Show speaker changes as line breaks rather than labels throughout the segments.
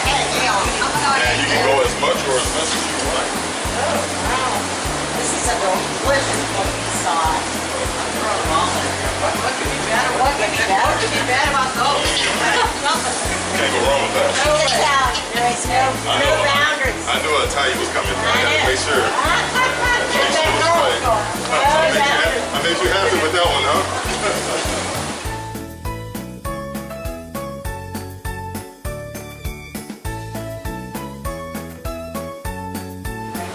And you can go as much or as less as you like.
This is a delicious looking sauce.
What could be bad? What could be bad about those? Nothing.
Can't go wrong with that.
It's Italian. There is no boundaries.
I knew an Italian was coming. I had to make sure. I made you happy with that one, huh?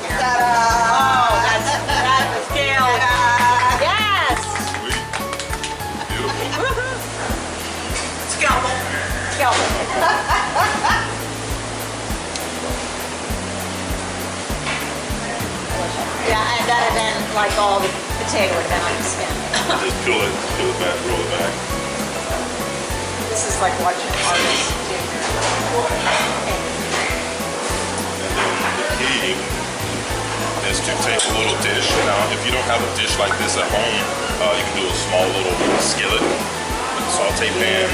Oh, that's the scale. Yes.
Sweet. Beautiful.
Scalpel.
Yeah, and that had been like all the potato would have been on the skin.
Just peel it back, roll it back.
This is like watching artists do their
And then the key is to take a little dish. Now, if you don't have a dish like this at home, you can do a small little skillet with a saute pan.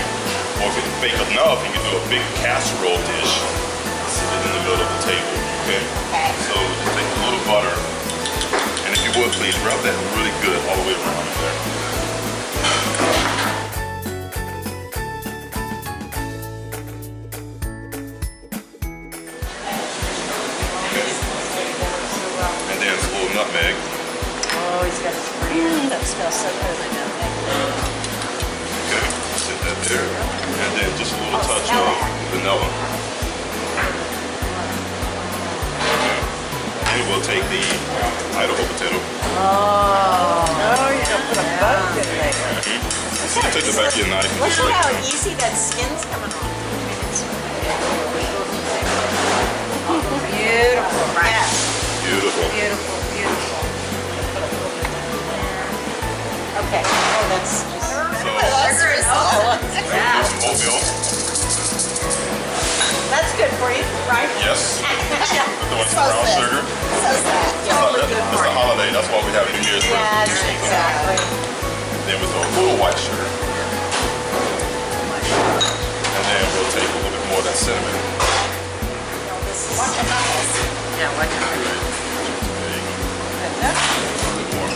Or if you bake enough, you can do a big casserole dish. Sit it in the middle of the table, okay? So just take a little butter. And if you would, please rub that really good all the way around there. And then a little nutmeg.
Oh, he's got his brand. That smells so good. I know.
Okay, sit that there. And then just a little touch of vanilla. And we'll take the Idaho potato.
Oh,
you're gonna put a bug in there.
So you take the back of your knife and
look
just
at
like
how easy that skin's coming off.
Beautiful.
Yes.
beautiful.
Beautiful, beautiful.
Okay. Oh, that's just.
Sugar and salt.
Yeah. Some oatmeal.
That's good for you, right?
Yes. The one's brown sugar.
Totally good
It's
for
the
you.
holiday. That's why we have New Year's
Yes,
resolutions.
exactly.
Then we throw a little white sugar. And then we'll take a little bit more of that cinnamon.
Watch your knuckles.
Yeah, watch it.
There you go. A little bit more.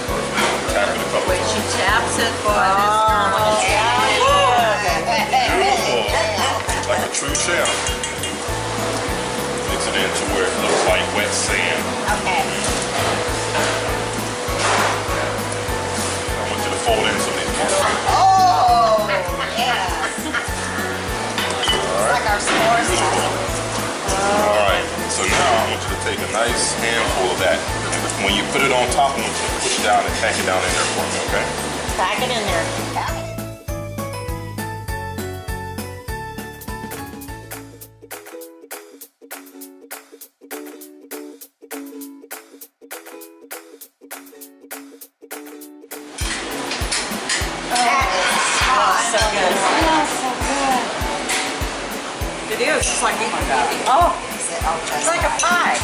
Perfect. Tap it a couple
When
times.
she taps it, boy, this girl
Oh,
is
yeah.
Beautiful. Like a true chef. Mix it into where it looks like wet sand.
Okay.
I want you to fold in some of these mushrooms.
Oh, yes. It's like our s'mores sauce.
Alright, so now I want you to take a nice handful of that. When you put it on top, I want you to push down and pack it down in there for me, okay?
Pack it in there.
so good. It is. It's like, oh my God.
Oh,
It's like a pie.